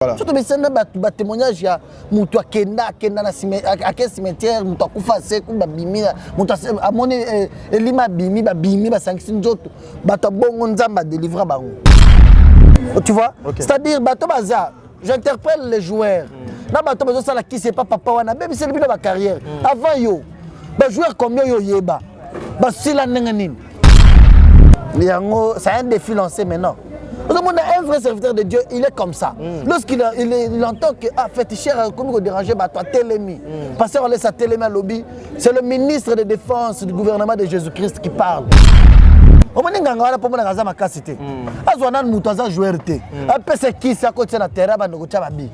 Voilà. Surtout mais c'est un témoignage, il y a Moutoua Kenda na cimetière, Moutoua Koufase, Koubabimi, Moutoua Amone Elima Bimi, Babimi, Basanction Joto, Bato Bongonzamba délivra Bango. Tu vois? C'est-à-dire, Bato Baza, j'interpelle les joueurs. Na Bato Baza Sala qui c'est pas papa wana, même c'est le but de ma carrière. Avant yo, les joueurs comme yo yeba, Basila Nenganin. C'est un défi lancé maintenant. Un vrai serviteur de Dieu, il est comme ça. Lorsqu'il entend que féticheur, comme il dérange, toi, Télémi. Pasteur, on laisse à Télémi à lobby. C'est le ministre de défense du gouvernement de Jésus-Christ qui parle. On m'a dit que pour moi, ma capacité. Azonan Moutaza joueur té. Après c'est qui ça côté na terrain ba nogocha babi.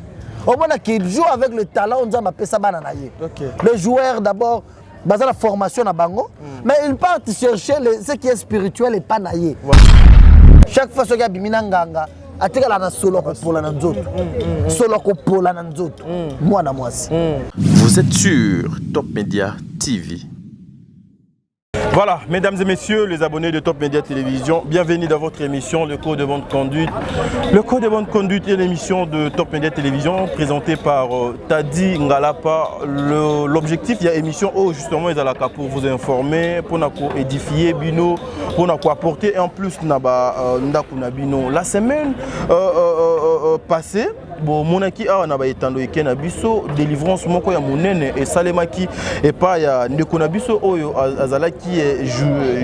On m'a qu'il joue avec le talent, on dit ma pesa bananaye. Le joueur d'abord basé la formation à Bango, mais il part chercher ce qui est spirituel et pas naïe. Chaque fois que tu as Biminanganga, tu as solo pour la nzoto. Solo pour la nzoto. Moi, moi. Vous êtes sur Top Media TV. Voilà, mesdames et messieurs, les abonnés de Top Media Télévision, bienvenue dans votre émission Le Code de bonne conduite. Le Code de bonne conduite est l'émission de Top Media Télévision présentée par Tadi Ngalapa. L'objectif de l'émission, justement, est pour vous informer, pour nous édifier, pour nous apporter et en plus, bino. La semaine passée, mon aki a étando ekena biso délivrance moko ya monene et salemaki et pas ya ndekona biso oyo azalaki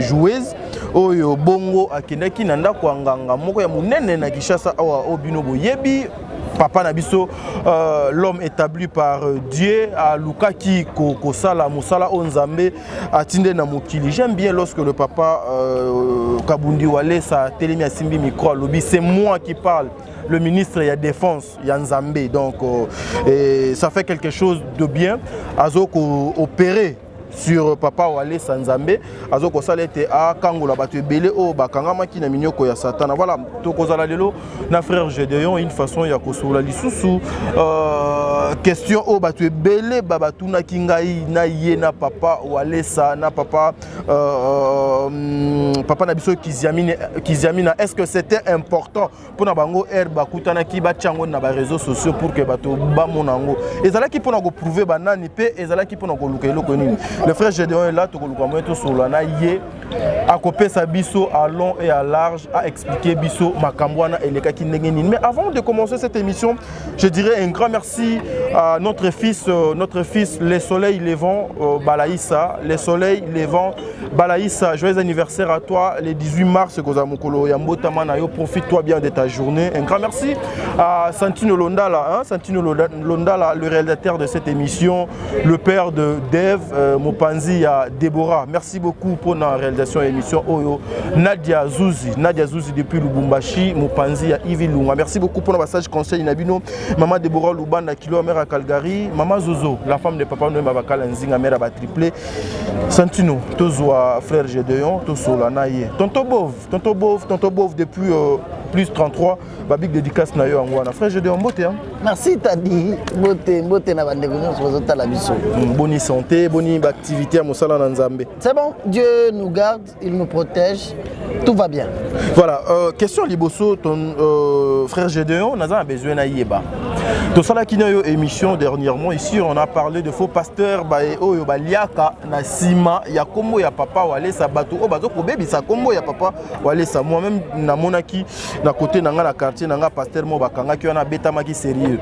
joueuse oyo bongo akendaki na ndako ya nganga moko ya monene na Kinshasa awa obino boyebi papa na biso l'homme établi par Dieu à Lukaki kosala musala onzambe atinde na mokili. J'aime bien lorsque le papa Kabundi Wale sa télémi asimbi micro lobby, c'est moi qui parle. Le ministre de la Défense, Yanzambe, donc ça fait quelque chose de bien. Azoko opéré sur Papa Wale Sanzambe, Azoko Salete a Kangola Batu Bele o Bakangama qui n'a mignoko ya Satana. Voilà, Tokozala Lelo, na frère Gédéon, une façon ya Kosola Lisusu. Question o Batu Bele, Babatuna Kingai, na Yena Papa Wale Sa, na Papa Papa Nabiso Kiziamina. Est-ce que c'était important pour Nabango Bakutana ki Bachango na ba réseaux sociaux pour que Bato Bamonango? Et Zala qui pour nous prouver banani pe, et Zala qui pour nous lukelo konini. Le frère Gédéon est là, tout le sur la naïe, à copier sa bisso à long et à large, à expliquer bisso Makambouana et les Kakinengenin. Mais avant de commencer cette émission, je dirais un grand merci à notre fils, les soleils levants, Balaïssa, les soleils levants, Balaïssa. Joyeux anniversaire à toi, le 18 mars, Kozamokolo, Yambota Manayo, profite-toi bien de ta journée. Un grand merci à Santino Londala, Santino Londala, le réalisateur de cette émission, le père de Dave, Mopanzi à Déborah. Merci beaucoup pour la réalisation de l'émission Oyo. Nadia Zouzi depuis Lubumbashi, Mopanzi à Yves Lunga. Merci beaucoup pour le passage conseil Nabino. Maman Déborah Lubanda, Kilo mère à Calgary. Maman Zozo, la femme de papa Noé Babakal Nzinga, mère à triplé. Santino, Tozoa, frère Gédéon, Tosola Naye. Tonto Bov depuis plus 33. Babik dédicace Nayo Angwana. Frère Gédéon, beauté. Merci Tadi, beauté na bande sur la biso. Bonne santé, bonne activité à Moussala Nanzambe. C'est bon, Dieu nous garde, il nous protège, tout va bien. Voilà, question Liboso, ton frère Gédéon, on a besoin de Yeba. Tout ça là qui n'a eu émission dernièrement, ici on a parlé de faux pasteurs, Oyo Baliaka, Nasima, Yakombo, ya papa, Wale Sabato, Bazoko Baby, sa combo, ya papa, Wale Sa. Moi-même, na monaki, na côté, na la quartier, na pasteur Mobakanga, qui en a bêta maki sérieux.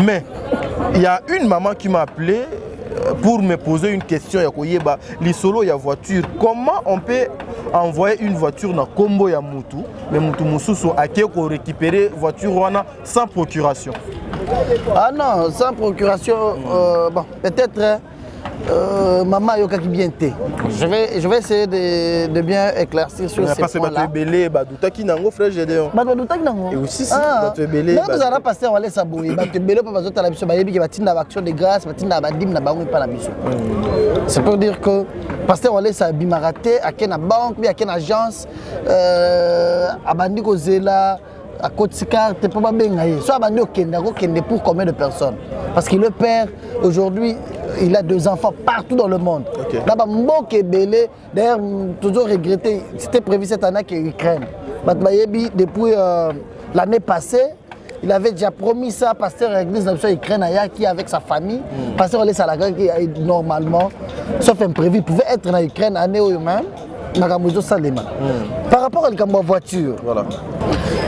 Mais il y a une maman qui m'a appelé pour me poser une question. Les solos, il y a voiture. Comment on peut envoyer une voiture dans Kombo ya Moutou, mais Moutou Moussou a récupérer voiture sans procuration? Ah non, sans procuration, bon, peut-être maman yoka qui bien té. Je vais essayer de bien éclaircir sur ces points là. Belé badouta ki nango frère Gédéon. Badouta ki nango. Et aussi si belé. Nous allons passer on laisse abouer. Belé pas bazota la biso bayebi ki batinda action de grâce, batinda badim na bango pas la biso. C'est pour dire que pasteur on laisse abimaraté à quelle banque, bien à quelle agence abandi kozela à Kotikar, tu peux pas bien gagner. Soit abandi au Kende pour combien de personnes? Parce que le père aujourd'hui il a 2 enfants partout dans le monde. Là-bas, d'ailleurs, toujours regretté, c'était prévu cette année que l'Ukraine. Depuis l'année passée, il avait déjà promis ça, pasteur de l'église de Ukraine qui avec sa famille. Pasteur Olé Salaga qui normalement, sauf imprévu, pouvait être en Ukraine année ou même. Par rapport à la voiture, Voilà.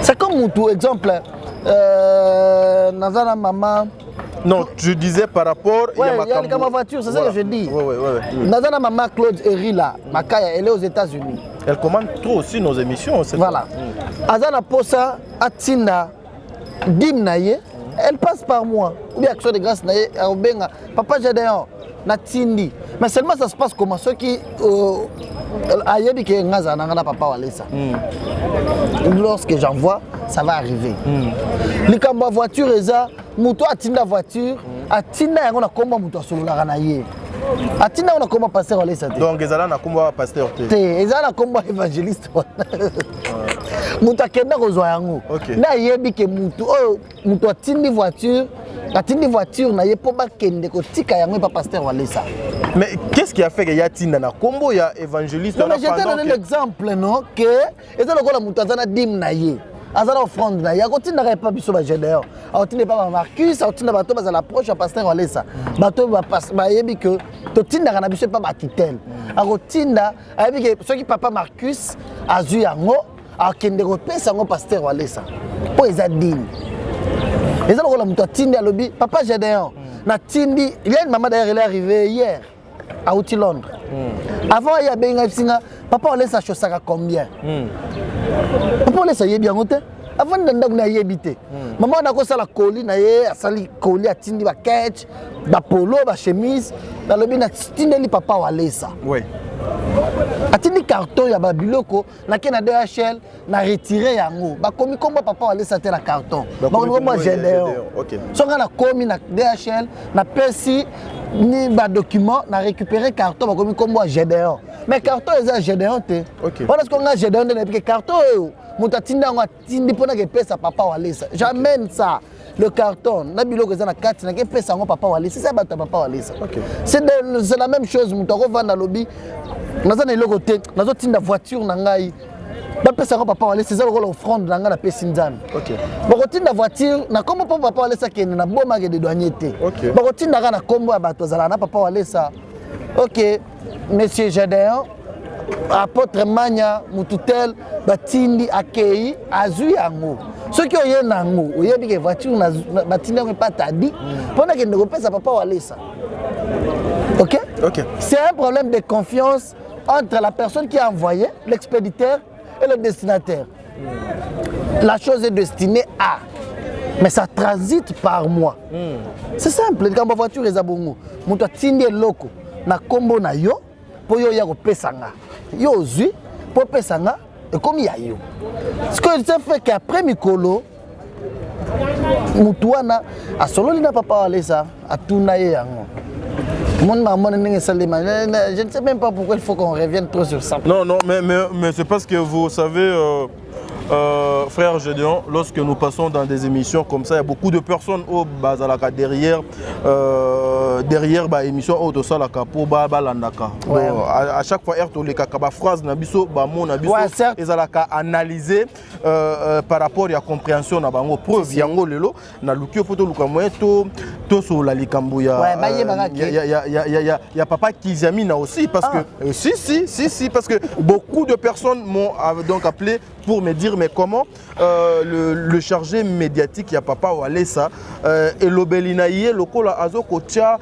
c'est comme tout exemple, Nazana maman. Non, je disais par rapport Ouais, il y a ma voiture, c'est ça que je dis. Nazana maman Claude Eri là, Makaya, elle est aux États-Unis. Elle commande trop aussi nos émissions. Voilà. Azana Posa, Atina, Dimnaye, elle passe par moi. Ou bien action de grâce naye, Obenga, Papa Jadéon, Natindi. Mais seulement ça se passe comment ceux qui ayebi ke ngaza na papa walesa. Lorsque j'envoie, ça va arriver. Likamba voiture eza, muto atinda voiture, atinda yango na komba muto asololaka na ye. Atinda on a comment pasteur walesa te. Donc ezala na komba pasteur te. Ezala komba évangéliste. Muto akenda kozwa yango. Na yebi ke muto muto atindi voiture na ye po bakende ko tika yango pa pasteur walesa. Mais qu'est-ce qui a fait que Yatina na combo ya évangéliste? Non mais je t'ai donné l'exemple non que ezala lokola muto azana dim na ye. Azala offrande na ye. Akotinda pas biso ba Gédéon. Akotinda pas Marcus, akotinda bato bazala proche ya pasteur walesa. Bato ba yebi que to tinda na biso pa batitel. Akotinda ayebi que ceux qui papa Marcus azu yango akende ko pesa yango pasteur walesa. Po eza dim. Les gens qui ont tindi à lobby, papa Gédéon, na tindi, il y a une maman d'ailleurs, elle est arrivée hier à Outi Londres. Avant, il y a bien singa, papa on laisse sa chose à combien? Papa on laisse ça bien côté. Avant d'en na yebité. Maman on a ça la colis na ye, sali colis à tindi ba catch, ba polo, ba chemise, dans lobby na tindi li papa on laisse ça. Oui. Atindi carton ya babiloko na ke na DHL na retirer yango bakomi kombo papa wale sa te la carton bakomi moi Gédéon. OK. Songa na komi na DHL na pesi ni ba document na récupérer carton bakomi kombo Gédéon. Mais carton eza Gédéon te. OK. Voilà ce qu'on a Gédéon de parce que carton muta tinda ngo tindi pona ke pesa papa wale sa. J'amène ça. Le carton, na biloko eza na kati na ke pesa ngo papa wale. C'est ça ba papa wale sa. OK. C'est la même chose mutako vanda lobby. Nazana eloko te, nazo tinda voiture na ngai. Ba pesa ko papa wale, c'est ça l'offrande na ngai na pesi nzambe. OK. Ba ko tinda voiture, na kombo papa wale sa kende na boma ke de douanier te. OK. Ba ko tinda na kombo ya bato zala na papa wale sa. OK, monsieur Gédéon, apôtre Manya, mututel, batindi akei, azu yango. Ceux qui ont nango, oyebi ke voiture na batindi ngo pas tadi, pona ke ndeko pesa papa wale sa. OK? OK. C'est un problème de confiance entre la personne qui a envoyé, l'expéditeur et le destinataire. La chose est destinée à, mais ça transite par moi. C'est simple. Quand ma voiture est à bongo, mon toit tindi loko na kombo na yo, pour yo yako pesanga. Yo zui, pour pesanga, et comme ya yo. Ce que ça fait qu'après Mikolo, mutuana a solo lina papa wale ça, a tunaye yango. Je ne sais même pas pourquoi il faut qu'on revienne trop sur ça. Non, mais c'est parce que vous savez, frère Gédéon, lorsque nous passons dans des émissions comme ça, il y a beaucoup de personnes au Bazalaka derrière émission au Tosalaka pour Balandaka. À chaque fois, les kakaba phrase nabiso bamo nabiso ezalaka analyser par rapport à la compréhension na bango preuve yango lelo na lukio photo lukamoye to so la likambo ya ya papa Kizamina aussi parce que si parce que beaucoup de personnes m'ont donc appelé pour me dire mais comment le chargé médiatique ya papa Walesa et l'obelinaye lokola azoko tia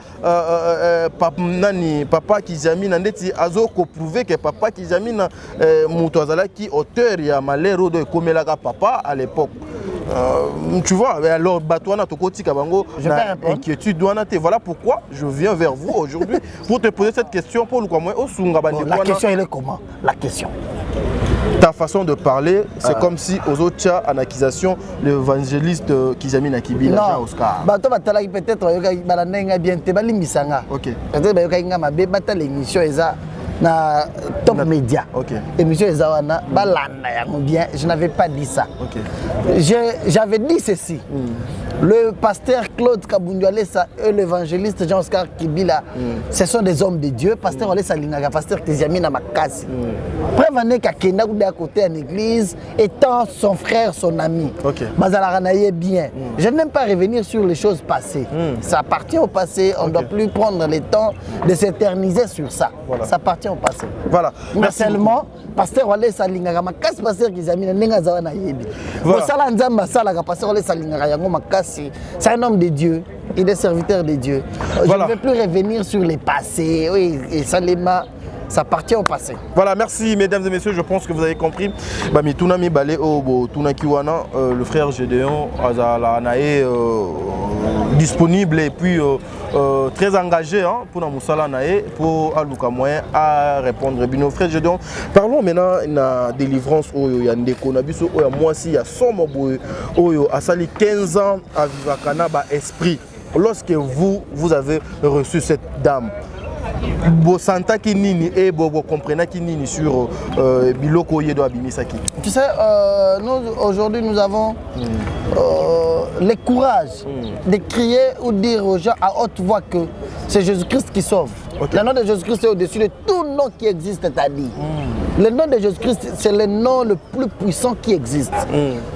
papa Kizamina ndeti azoko prouver que papa Kizamina muto azalaki auteur ya malero de komelaka papa à l'époque. Tu vois, alors Batouana Tokotika Bango, inquiétude douana. Voilà pourquoi je viens vers vous aujourd'hui pour te poser cette question pour le La question elle est comment? La question. Ta façon de parler, c'est comme si aux autres chats en accusation l'évangéliste Kizamina Kibila Oscar. Bato batala peut-être balandenga bien te balimbisanga. OK. Peut-être bayoka inga mabe batala l'émission eza na Top Média. Ok. Émission Ezawana, balanda yango bien, je n'avais pas dit ça. Ok. J'avais dit ceci. Le pasteur Claude Kabundu Alessa et l'évangéliste Jean-Oscar Kibila, ce sont des hommes de Dieu. Pasteur Alessa Lingaga, pasteur Tiziamina Makasi. Prévenez qu'Akena à côté en église, étant son frère, son ami. Ok. Bazalaranaye bien. Je n'aime pas revenir sur les choses passées. Ça appartient au passé. On ne doit plus prendre le temps de s'éterniser sur ça. Voilà. Ça appartient au passé. Voilà. Mais seulement, pasteur Alessa Lingaga Makasi, pasteur Tiziamina Nengazawana Yebi. Voilà. Pasteur Alessa Lingaga Yango Makasi. C'est un homme de Dieu, il est serviteur de Dieu. Voilà. Je ne vais plus revenir sur les passés. Oui, et Salema, ça appartient au passé. Voilà, merci mesdames et messieurs, je pense que vous avez compris. Mitunami Balé Obo Tunakiwana, le frère Gédéon Azalanae disponible et puis très engagé pour la Moussala Nae, pour Aluka moyen à répondre. Bino frère Gédéon, parlons maintenant de la délivrance Oyo Yandeko Nabiso Oya Mwasi ya Somo Oyo Asali 15 ans à Vivakana ba esprit. Lorsque vous avez reçu cette dame, vous sentez qui nini et vous comprenez qui nini sur Biloko Yedo Abimisaki. Tu sais, aujourd'hui nous avons le courage de crier ou dire aux gens à haute voix que c'est Jésus-Christ qui sauve. Okay. Le nom de Jésus-Christ est au-dessus de tout nom qui existe, c'est-à-dire. Le nom de Jésus-Christ, c'est le nom le plus puissant qui existe.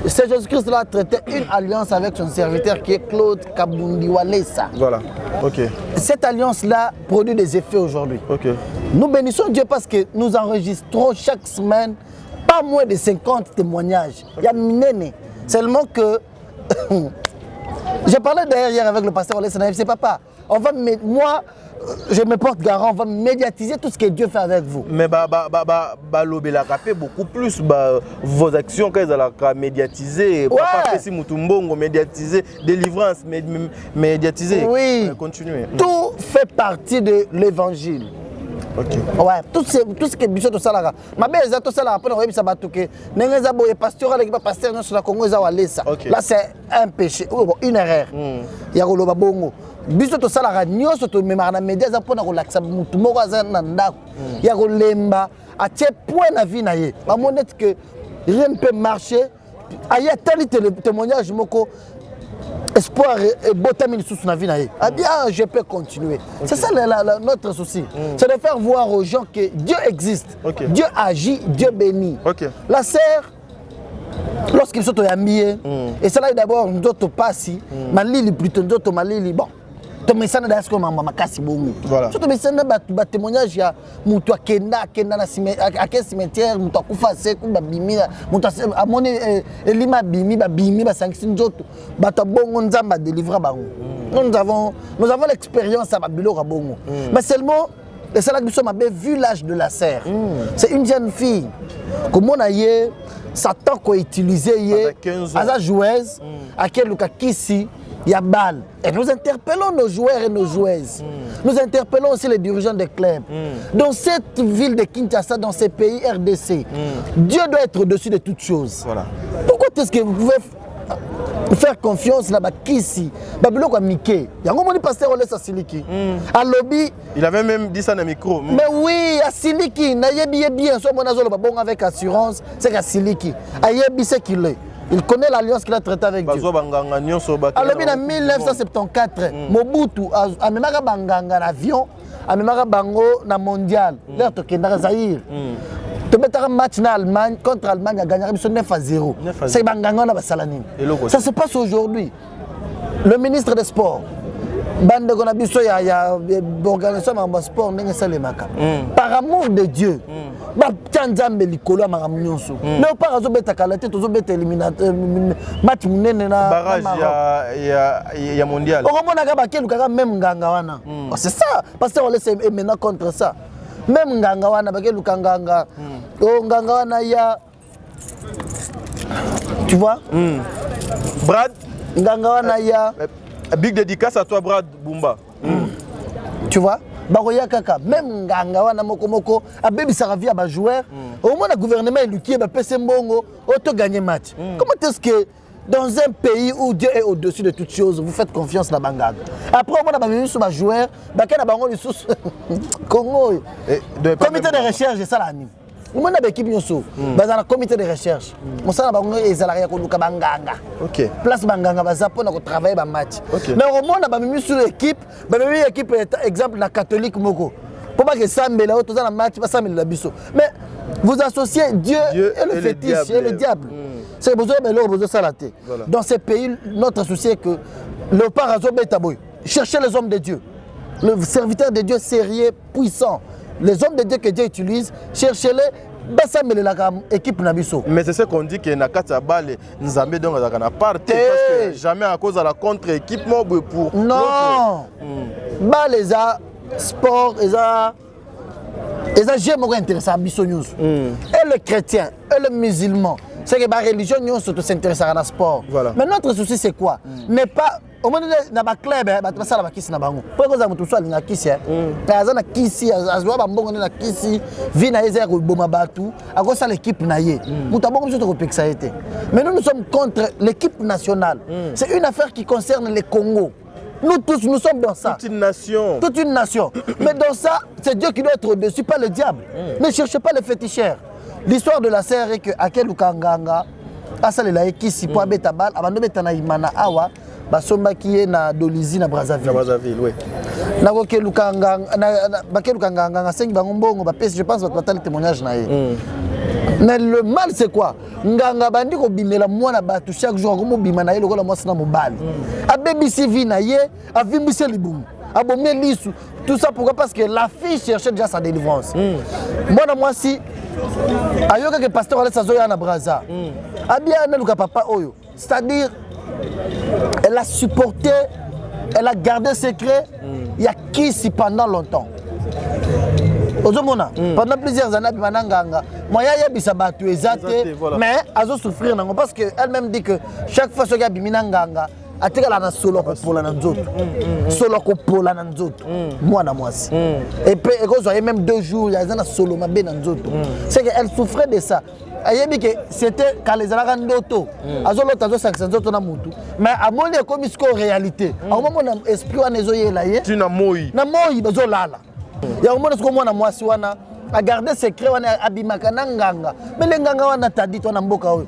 C'est Jésus-Christ a traité une alliance avec son serviteur qui est Claude Kabundi Walesa. Voilà, ok. Cette alliance-là produit des effets aujourd'hui. Ok. Nous bénissons Dieu parce que nous enregistrons chaque semaine pas moins de 50 témoignages. Il y a Minene. Seulement que... J'ai parlé d'ailleurs hier avec le pasteur Walesa, c'est papa. Moi, je me porte garant, on va médiatiser tout ce que Dieu fait avec vous. Mais l'obéla capé beaucoup plus vos actions quand elles ont médiatisé. Papa si Mutumbongo médiatiser, délivrance médiatiser. Oui. Continuez. Tout fait partie de l'évangile. Okay. Ouais, tout ce que Bichot de Salara. Ma belle est tout ça là après on va sabatouké. Nenga boye pastoral qui pasteur non sur la Congo za walesa. Là c'est un péché ou une erreur. Ya ko loba bongo. Bichot to Salara nyoso to memara na média za pona ko laksa mutu moko za na ndako. Ya ko lemba a tie point na vie na ye. Ba monette que rien ne peut marcher. Aya tel témoignage moko espoir et botamine sous la vie. Ah bien, je peux continuer. Okay. C'est ça notre souci. C'est de faire voir aux gens que Dieu existe. Okay. Dieu agit, Dieu bénit. Okay. La sœur, lorsqu'ils sont habillés, et c'est là d'abord nous autres passi, malili plutôt nous autres malili bon. Tu me sens d'ailleurs comme ma casse bongo. Voilà. Tu me sens dans témoignage ya mutu akenda na cimetière mutu akufa seku ba bimira mutu amoni elima bimi ba sanksi nzoto bato bongo nzamba délivrer bango. Nous avons l'expérience à Babilo Rabongo. Mais seulement et c'est là que nous sommes vu l'âge de la serre. C'est une jeune fille comme on a hier Satan qu'on utilisé hier à la joueuse à quel Luka Kisi Yabal. Et nous interpellons nos joueurs et nos joueuses. Nous interpellons aussi les dirigeants des clubs. Dans cette ville de Kinshasa, dans ces pays RDC, Dieu doit être au-dessus de toutes choses. Voilà. Pourquoi est-ce que vous pouvez faire confiance là-bas Kisi Babilo comme Mickey. Il y a un moment pasteur Olesa Siliki. À lobby. Il avait même dit ça dans le micro. Mais oui, à Siliki, nayebi bien, soit mon azolo bon avec assurance, c'est qu'à Siliki. Ayebi c'est qu'il est. Il connaît l'alliance qu'il a traitée avec Dieu. Alors, en 1974, Mobutu a même un avion, a même un mondial. L'air de Kendara Zahir. Tu mets un match en Allemagne contre l'Allemagne, a gagné 9-0. C'est Banganga na Basalani. Ça se passe aujourd'hui. Le ministre des Sports, Bande Gonabiso, il y a organisation de sport, par amour de Dieu. Tianzambe likolo ya maramu nyonso. Mais pas azobeta kalate tozobeta éliminateur match munene na barrage ya mondial. Okomona ka bakelu kaka même nganga wana. C'est ça parce qu'on laisse maintenant contre ça. Même nganga wana bakelu kanganga. Oh nganga wana ya tu vois? Brad nganga wana ya big dédicace à toi Brad Bumba. Tu vois? Baroya kaka même nganga wana moko abebi saravia ba joueur au moins le gouvernement éluqué ba pese mbongo auto gagner match. Comment est-ce que dans un pays où Dieu est au-dessus de toutes choses, vous faites confiance dans Banganga. Après, on a mis sur ma joueur, Congo. Comité de recherche, c'est ça l'anime. On a une équipe dans un comité de recherche. On a des salariés qui ont Banganga. Place Banganga, on a travaillé dans le match. Mais au moins, on a mis sur l'équipe, l'équipe exemple la catholique Moko. Pour pas que ça me là, tout ça dans le match, pas ça me la biso. Mais vous associez Dieu et le fétiche et le diable. C'est besoin de l'eau, besoin de salaté. Dans ces pays, notre souci est que le parazo betaboy. Cherchez les hommes de Dieu. Le serviteur de Dieu sérieux, puissant. Les hommes de Dieu que Dieu utilise, cherchez-les. Équipe Nabiso. Mais c'est ce qu'on dit que Nakata Bale Nzambe donc à part parce que jamais à cause de la contre-équipe pour non. Bale les sport les j'aime intéressant à Bisso News. Et le chrétien et le musulman, c'est que la religion nous surtout s'intéresse à la sport. Voilà. Mais notre souci c'est quoi? N'est pas au moment na ba club ba ça la kisi na bango. Pour que ça mutu soit na kisi kaza na kisi azwa ba mbongo na kisi vina eza ko boma batu akosa l'équipe na ye. Mutu bongo biso to kopekisa été. Mais nous sommes contre l'équipe nationale. C'est une affaire qui concerne le Congo. Nous tous, nous sommes dans ça. Toute une nation. Toute une nation. Mais dans ça, c'est Dieu qui doit être au-dessus, pas le diable. Ne cherchez pas les féticheurs. L'histoire de la sœur est que Akel Ukanganga, Asale la Ekisi, pour Betabal, Abando Betana Imana Awa, Basomba qui est na Dolizi na Brazzaville. Brazzaville, oui. Nagoke Lukanganga, Bakel Ukanganga, 5 Bangombongo, je pense que tu as le témoignage. Mais le mal c'est quoi? Nganga bandi ko bimela mwana batu chaque jour ko mobima na ye lokola mwasi na mobali. Abebisi vi na ye, avimbisi libumu. Abomé lisu. Tout ça pourquoi? Parce que la fille cherchait déjà sa délivrance. Mwana mwasi ayoka que pasteur ala sazoya na Brazza. Abia na luka papa oyo. C'est-à-dire elle a supporté, elle a gardé secret, il y a qui si pendant longtemps. Pendant plusieurs années, moi, il y a battu mais elle a souffert parce qu'elle-même dit que chaque fois que y a Biminanganga, elle a solo pour la nanzoto. Solo pour la nanzoto. Moi, et puis, il y a même 2 jours, il y a un solo ma ben nanzoto. C'est qu'elle souffrait de ça. Elle a dit que c'était quand les Arabes d'auto. Mais à mon avis, comme c'est en réalité, à un moment, l'esprit a nézoyé là. Tu n'as moui. N'a moui, besoin là. Il y a un moment où moi, moi, a gardé secret, on a abimaka nganga. Mais les nganga, on a dit, on a mboka. Oui,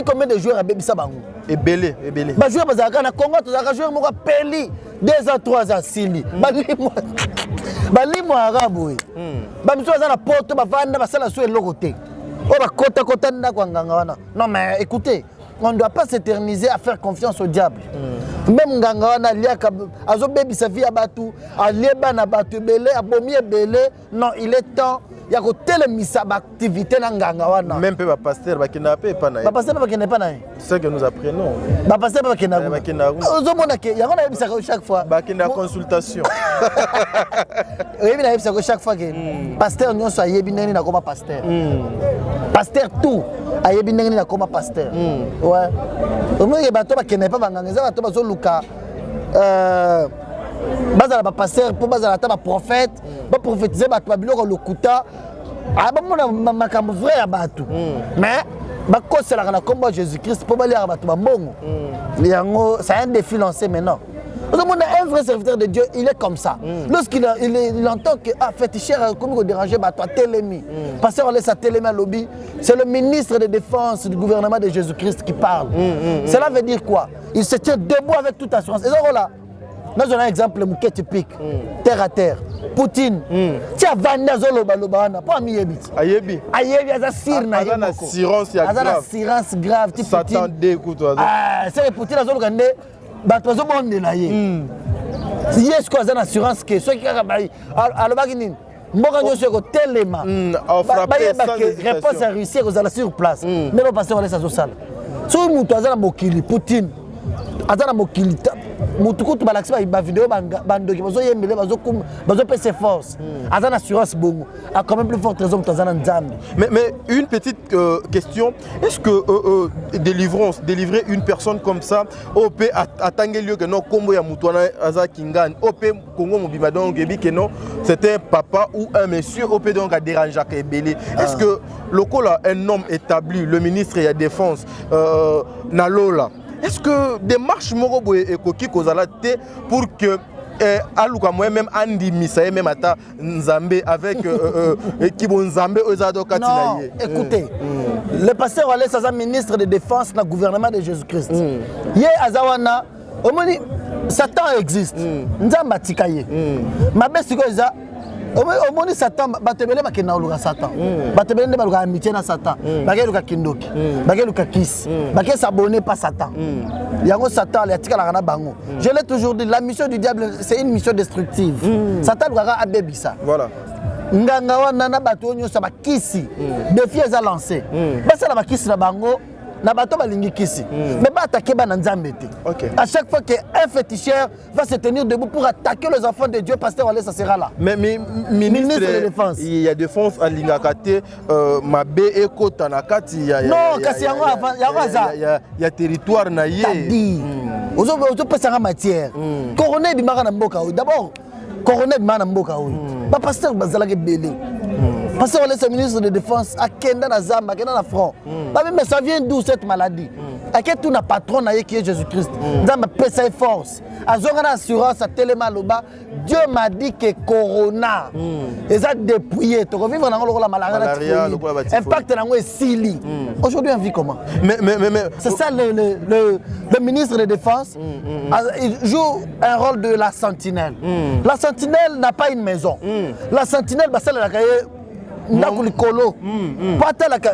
combien de joueurs à Bébissa Bangou? Et belé, et belé. Bah, joueur, parce que na Congo, tu as joué, moi, Peli, 2 ans, 3 ans, Sili. Bah, limo arabe, oui. Bah, monsieur, on a la porte, bah, vanda, bah, ça, la souhait, l'oroté. Oh, bah, kota, non, mais écoutez, on ne doit pas s'éterniser à faire confiance au diable. Même Nganga, Azo Baby Safi Abatou, Alieba Nabatu Belé, Abomi Belé, non, il est temps. Il y a telle activité dans Nganga. Même pas pasteur, qui n'a pas naï. Pasteur, qui n'est pas naï. C'est ce que nous apprenons. Pasteur, qui n'a pas naï. Il y a chaque fois. Qui n'a consultation. Oui, il y a chaque fois que pasteur, nous sommes yébinés na comme pasteur. Pasteur tout. Ayébinés na comme pasteur. Ouais. Au moins, il y a bateau qui n'est pas Nganga. Il y a bateau qui Luka. Bazala ba pasteur pour bazala ta ba prophète ba prophétiser ba biloko lokuta aba mona makambo vrai ya batu mais ba kosela na kombo Jésus-Christ pour balia batu ba mbongo yango ça a un défi lancé maintenant. Un vrai serviteur de Dieu, il est comme ça. Lorsqu'il entend que féticheur comme déranger bah toi télémi. Pasteur on laisse sa télémi à lobby, c'est le ministre de défense du gouvernement de Jésus-Christ qui parle. Cela veut dire quoi? Il se tient debout avec toute assurance. Et donc là nous avons un exemple typique, terre à terre. Poutine, tu as Vanda Zolo Balobana, pas Miebit. Ayebi, assurance grave. Satan dégoûte. C'est Poutine à Zolo Gandé, Batozo Monde na ye. Si est-ce qu'on a une assurance que ceux qui ont alors baginin, Mboka nyosho ko telema. Réponse à réussir aux ala sur place. Mais le pasteur on laisse ça au sale. So mutu azana mokili Poutine. Azana mokili mutukutu balaxi ba vidéo bandoki bazo yembele bazo pese force azana assurance bongo a quand même plus forte raison tazana nzambi. Mais une petite question, est-ce que délivrer une personne comme ça op atangé lieu que non kombo ya mutwana aza kingani op Congo mobima donc ebi que non c'était un papa ou un monsieur op donc a dérangé Ebele. Est-ce que lokola un homme établi, le ministre de la défense Nalola est-ce que démarche moko et koki kozala te pour que aluka moi-même andi misaye même ata nzambe avec kibo nzambe ozado katina non, écoutez, le pasteur Wale Saza, ministre de défense dans le gouvernement de Jésus-Christ. Yé azawana, omoni Satan existe. Nzamba tikaye. Mabe siko eza omoni Satan batebele bakena oluka Satan. Batebele nde baluka amitié na Satan. Bakeluka kindoki. Bakeluka kiss. Bake s'abonner pas Satan. Yango Satan le atika la bango. Je l'ai toujours dit, la mission du diable c'est une mission destructive. Satan doit abebisa. Voilà. Nganga wana na bato nyonso bakisi. Défi eza lancé. Basala bakisi na bango. Na bato balingi kisi. Mais pas attaquer ba nzambe te. À chaque fois qu'un féticheur va se tenir debout pour attaquer les enfants de Dieu, pasteur Wale, ça sera là. Mais ministre de défense. Il y a défense à l'ingakate mabe eko tanakati non, kasi yango avant il y a territoire na yé. Tadi. Ozo pesa nga matière. Coroner bimaka na mboka. D'abord, coroner bimaka na mboka. Ba pasteur bazala ke belé. Parce que le ministre de Défense a Kenda na Zamba, Kenda na front. Mais ça vient d'où cette maladie? À quel tour n'a patron qui est Jésus-Christ? Zamba pèse force. À Zongana assurance à Télémaloba, Dieu m'a dit que Corona, ils ont dépouillé. Tu revivre dans la maladie. Impact dans le Sili. Aujourd'hui, on vit comment? Mais c'est ça le ministre de Défense. Il joue un rôle de la sentinelle. La sentinelle n'a pas une maison. La sentinelle, c'est la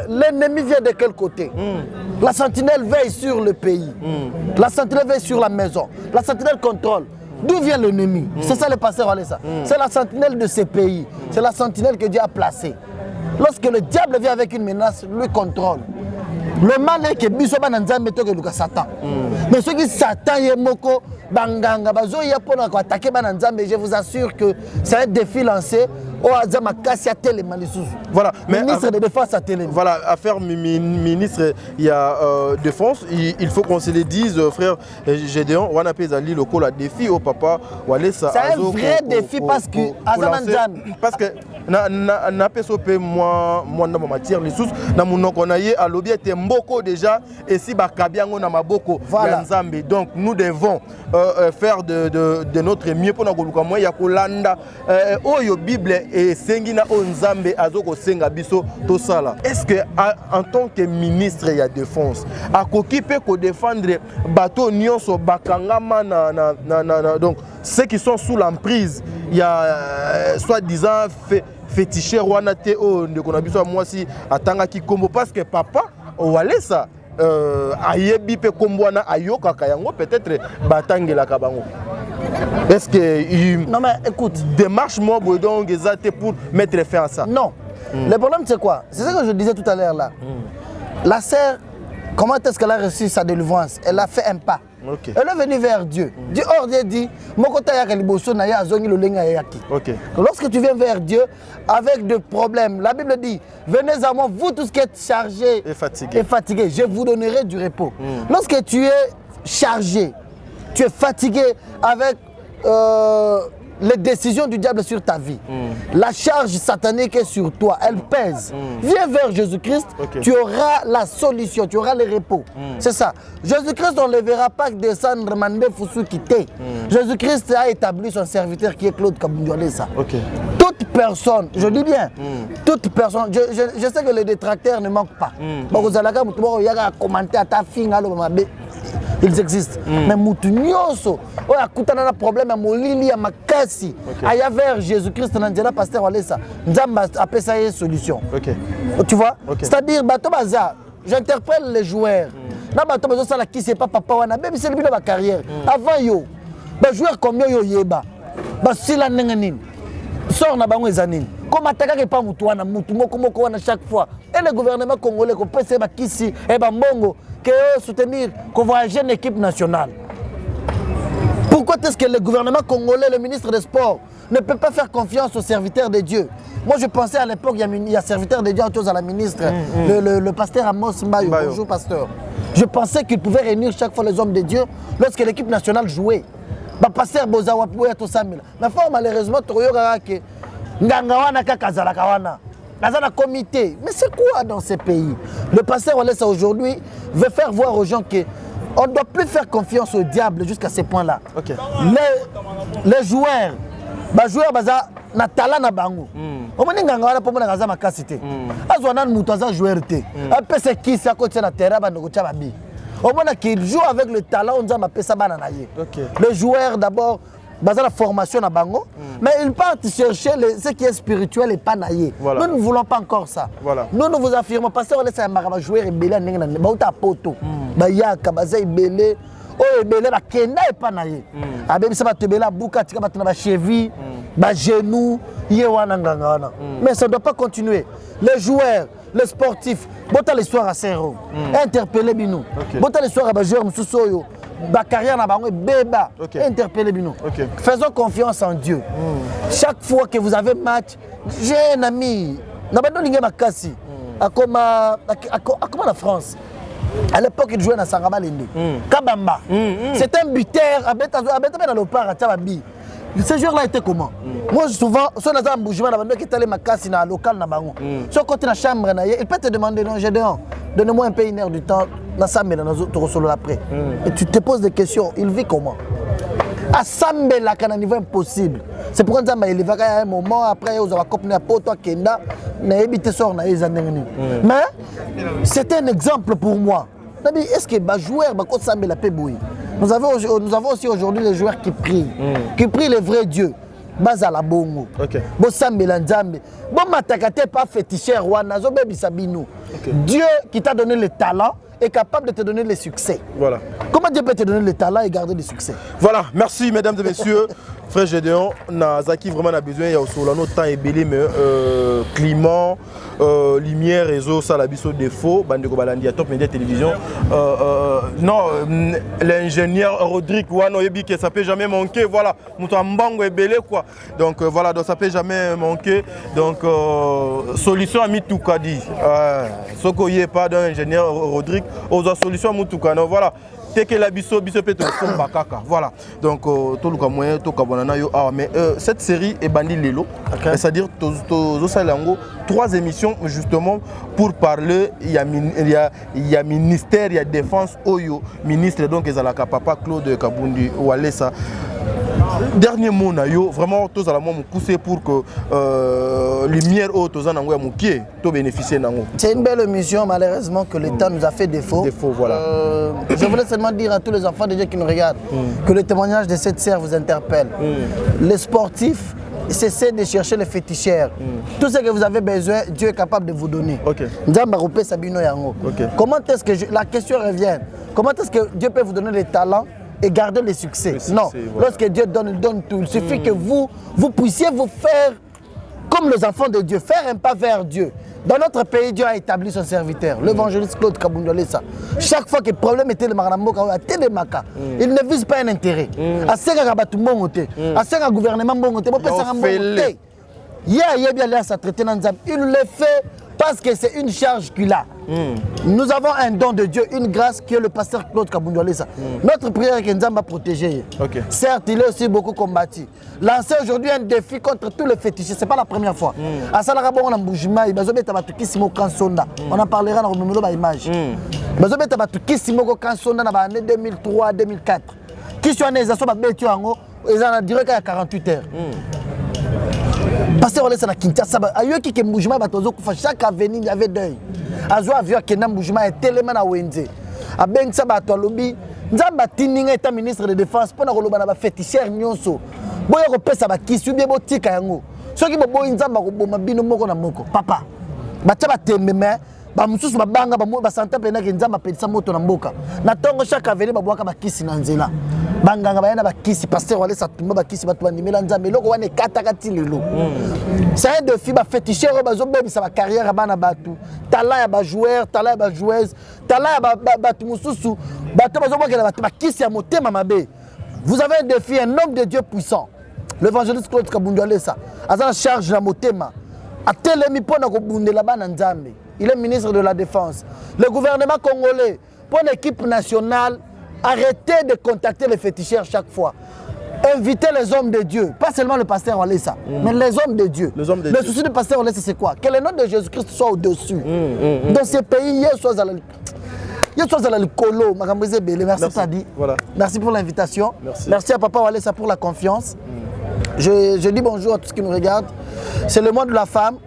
l'ennemi vient de quel côté? La sentinelle veille sur le pays. La sentinelle veille sur la maison. La sentinelle contrôle. D'où vient l'ennemi? C'est ça le pasteur Walesa. C'est la sentinelle de ces pays. C'est la sentinelle que Dieu a placée. Lorsque le diable vient avec une menace, lui contrôle. Le mal est que Bisoba Nanzambe to que Satan. Mais ceux qui Satan est moko banganga bazo ya pour attaquer Bananzambe, je vous assure que c'est un défi lancé au Azama Kassia Télémanisous. Voilà, mais ministre de défense à Télé. Voilà, affaire ministre, il y a défense, il faut qu'on se le dise, frère Gédéon, on appelle Zali le col à défi au papa Walesa. C'est un vrai défi parce que Azamanzambe. Parce que na pesope moi dans ma matière les sous na mon konaye à lobby était mboko déjà et si bakabiango na maboko ya Nzambe. Donc nous devons faire de notre mieux pour na koluka moi ya kolanda oyo Bible et sengina o Nzambe azoko senga biso to sala. Est-ce que en tant que ministre ya défense akoki pe ko défendre bateau nyonso bakangama na donc ceux qui sont sous l'emprise il y a soi-disant féticheur wanate o ndeko na biso moi si atanga ki kombo parce que papa Walesa ayebi pe kombwana ayoka kayango peut-être batangela kabango. Est-ce que non mais écoute, démarche moi donc exacte pour mettre fin à ça? Non. Le problème c'est quoi? C'est ce que je disais tout à l'heure là. La sœur, comment est-ce qu'elle a reçu sa délivrance? Elle a fait un pas. Elle est venue vers Dieu. Dieu dit, lorsque tu viens vers Dieu avec des problèmes, la Bible dit, venez à moi, vous tous qui êtes chargés et fatigués, je vous donnerai du repos. Lorsque tu es chargé, tu es fatigué avec les décisions du diable sur ta vie, la charge satanique est sur toi, elle pèse. Viens vers Jésus-Christ, tu auras la solution, tu auras le repos. C'est ça. Jésus-Christ, on ne le verra pas descendre, Mandé Foussou quitter. Jésus-Christ a établi son serviteur qui est Claude Kaboudiolesa. Toute personne, je dis bien, toute personne, je sais que les détracteurs ne manquent pas. Vous allez commenter à ta fille, ils existent. Mais Moutounioso, on a un problème à Molili, à Makassi, à vers Jésus-Christ, Nandjana, pasteur Walesa, Nzamba appelle ça une solution. Tu vois? C'est-à-dire, Bato Baza, j'interpelle les joueurs. Na Bato Baza, ça qui c'est pas papa, même c'est le but de ma carrière. Avant yo, les joueurs comme yo yeba, si la nenganin, sort na bango ezanine. Comme attaquer que pas Moutouana, Moutoumoko chaque fois. Et le gouvernement congolais, qu'on peut se battre ici, et Bambongo, que soutenir qu'on voyage une équipe nationale. Pourquoi est-ce que le gouvernement congolais, le ministre des Sports, ne peut pas faire confiance aux serviteurs de Dieu? Moi je pensais à l'époque, il y a serviteur de Dieu en chose à la ministre, le pasteur Amos Mbayo, bonjour pasteur. Je pensais qu'il pouvait réunir chaque fois les hommes de Dieu lorsque l'équipe nationale jouait. Pasteur Bozawa Pouya Tosamila. Mais malheureusement, Toyogarake, Ngangawana Kakazalakawana. Dans un comité. Mais c'est quoi dans ces pays? Le pasteur Walesa aujourd'hui veut faire voir aux gens que On ne doit plus faire confiance au diable jusqu'à ce point-là. Okay. Les joueurs, les joueurs, na talent na bango. On m'a dit nganga pour mon gaza makasité. Azwana mutaza joueur té. Après c'est qui ça côté na terrain ba ngocha babi. On m'a qu'il joue avec le talent on m'a pesa bana na ye. Le joueur d'abord basé la formation na bango, mais ils partent chercher ce qui est spirituel et pas naïe. Voilà. Nous ne voulons pas encore ça. Voilà. Nous vous affirmons parce que on laisse un joueur et belé n'enga na ba uta poto. Ba yaka bazai belé. Oh belé ba kenda et pas naïe. Abebi ça va te belé buka tika ba tuna ba cheville. Bah genou, mais ça ne doit pas continuer. Les joueurs, les sportifs, bota l'histoire à Serro, interpellez Bino. Bota l'histoire à joueur Moussousoyo, ba carrière na bango beba, interpellez Bino. Faisons confiance en Dieu. Chaque fois que vous avez match, j'ai un ami, na ba donné makasi, comme la France. À l'époque, il jouait dans Sangaba Lende. Kabamba. C'est un buteur, abeta dans le parc à Tababi. Ce joueur-là était comment? Moi, souvent, si on a un bougement, qui est allé makasi na local na bango. Si on continue la chambre, il peut te demander non, j'ai dehors. Donne-moi un peu une heure du temps, dans sa mère, dans notre solo après. Et tu te poses des questions. Il vit comment? À Sambe là, qu'à un niveau impossible. C'est pourquoi on a élevé à un moment après, on a copié à Poto, à Kenda, on a évité ça, on a eu mais c'est un exemple pour moi. Est-ce que les joueurs, Sambe la paix bouille? Nous avons aussi aujourd'hui les joueurs qui prient le vrai Dieu. Bazala bongo. Bo sambela nzambe. Bo matakate pas féticheur wana zo bebi sabino. Dieu qui t'a donné le talent est capable de te donner le succès. Voilà. Comment Dieu peut te donner le talent et garder le succès? Voilà, merci mesdames et messieurs. Frère Gédéon, Zaki vraiment a besoin, il y a aussi le temps est belé, mais climat, lumière, réseau, ça la biseau défaut, Bandeko Balandi à Top Média Télévision. Non, l'ingénieur Rodrigue Wano Yebi que ça peut jamais manquer, voilà, Moutambango est belé quoi. Donc voilà, donc ça peut jamais manquer. Donc solution à Mitoukadi. Soko yé pas d'un ingénieur Rodrigue, aux solutions à Mitoukadi. Voilà. Que la biso peut être bakaka. Voilà. Donc tout le moyen tout kabonana yo mais cette série est bandit lelo. C'est-à-dire to 3 émissions justement pour parler il y a ministère, il y a défense oyo ministre donc ezalaka papa Claude Kabundi Walesa. Dernier mot na yo vraiment tous à la me pousser pour que lumière au tous en angoya mukie to bénéficier nango. C'est une belle émission malheureusement que l'État nous a fait défaut. Voilà. Je voulais seulement dire à tous les enfants de Dieu qui nous regardent que le témoignage de cette sœur vous interpelle. Les sportifs, cessez de chercher les féticheurs. Tout ce que vous avez besoin, Dieu est capable de vous donner. Comment est-ce que la question revient? Comment est-ce que Dieu peut vous donner les talents et garder le succès? Non, voilà. Lorsque Dieu donne, il donne tout. Il suffit que vous puissiez vous faire comme les enfants de Dieu, faire un pas vers Dieu. Dans notre pays, Dieu a établi son serviteur, l'évangéliste Claude Kabundi Walesa. Chaque fois que le problème était le Maramboka, il ne vise pas un intérêt. À ce que le gouvernement il le fait parce que c'est une charge qu'il a. Nous avons un don de Dieu, une grâce qui est le pasteur Claude Kabundi Walesa. Notre prière est que Nzamba protéger. Certes, il est aussi beaucoup combattu. Lancer aujourd'hui un défi contre tous les fétichistes, ce n'est pas la première fois. On en parlera dans le image. En 2003-2004. Qui sont les assauts ils en duré qu'à 48 heures. Parce que on a Kinshasa, ayoki ke mouvement batozo kufa chaque avenue il y avait deuil. Azo avion kena mouvement est tellement na wenze. Abengsa bato lobi, nzamba tininga état ministre de défense pour na koloba na ba féticheur nyonso. Boya ko pesa ba kisu bien botika yango. Soki bo boyi nzamba ko boma bino moko na moko. Papa. Bacha batembe mais ba mususu babanga ba santa pena ke nzamba pelisa moto na mboka. Na tongo chaque avenue babwaka ba kisi na nzela. Banganga bayana bakisi pasteur wale satumba bakisi batu bandimela nzambe loko wane katakati lelo. C'est un défi ba féticheur bazo bebisa ba carrière bana batu. Talent ya ba joueur, talent ya ba joueuse, talent ya batu mususu, batu bazo bokela batu bakisi ya motema mabe. Vous avez un défi, un homme de Dieu puissant. L'évangéliste Claude Kabundi Walesa a en charge la motema. A telemi pona ko bundela bana nzambe. Il est ministre de la Défense. Le gouvernement congolais pour l'équipe nationale. Arrêtez de contacter les féticheurs chaque fois. Invitez les hommes de Dieu, pas seulement le pasteur Walesa, mais les hommes de Dieu. Le souci du pasteur Walesa, c'est quoi? Que le nom de Jésus-Christ soit au-dessus. Dans ces pays, hier, soit à la... Il y a chose à la colo, merci Tadi. Voilà. Merci pour l'invitation. Merci à Papa Walesa pour la confiance. Je dis bonjour à tous ceux qui nous regardent. C'est le mois de la femme.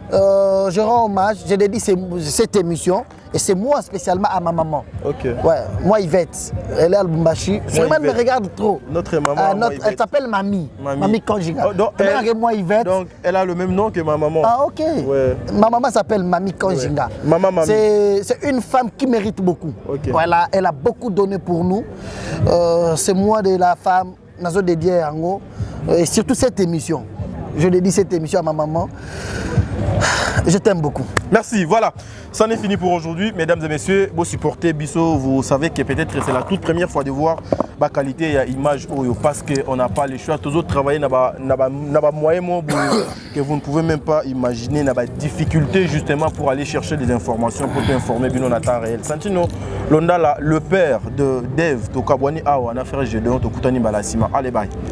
Je rends hommage, j'ai dédié cette émission et c'est moi spécialement à ma maman. Ok. Ouais, moi Yvette, elle est à Lubumbashi. Sûrement elle me regarde trop. Notre maman. Elle s'appelle Mamie. Mamie Konjinga. Donc, moi Yvette. Donc elle a le même nom que ma maman. Ah ok. Ouais. Ma maman s'appelle Mamie Konjinga. Ouais. Maman Mamie. C'est une femme qui mérite beaucoup. Okay. Elle a beaucoup donné pour nous. C'est moi de la femme, Nazo dédié à Ango. Et surtout cette émission. Je dédie cette émission à ma maman. Je t'aime beaucoup. Merci, voilà. C'en est fini pour aujourd'hui. Mesdames et messieurs, vous supportez Bisso, vous savez que peut-être c'est la toute première fois de voir la qualité et l'image parce qu'on n'a pas le choix. Tous autres travailler dans moyen que vous ne pouvez même pas imaginer, dans la difficulté justement pour aller chercher des informations pour t'informer bien en temps réel. Santino, le père de Dave, Tokabwani Awa, en affaire Gédéon, Tokutani Balasima. Allez, bye.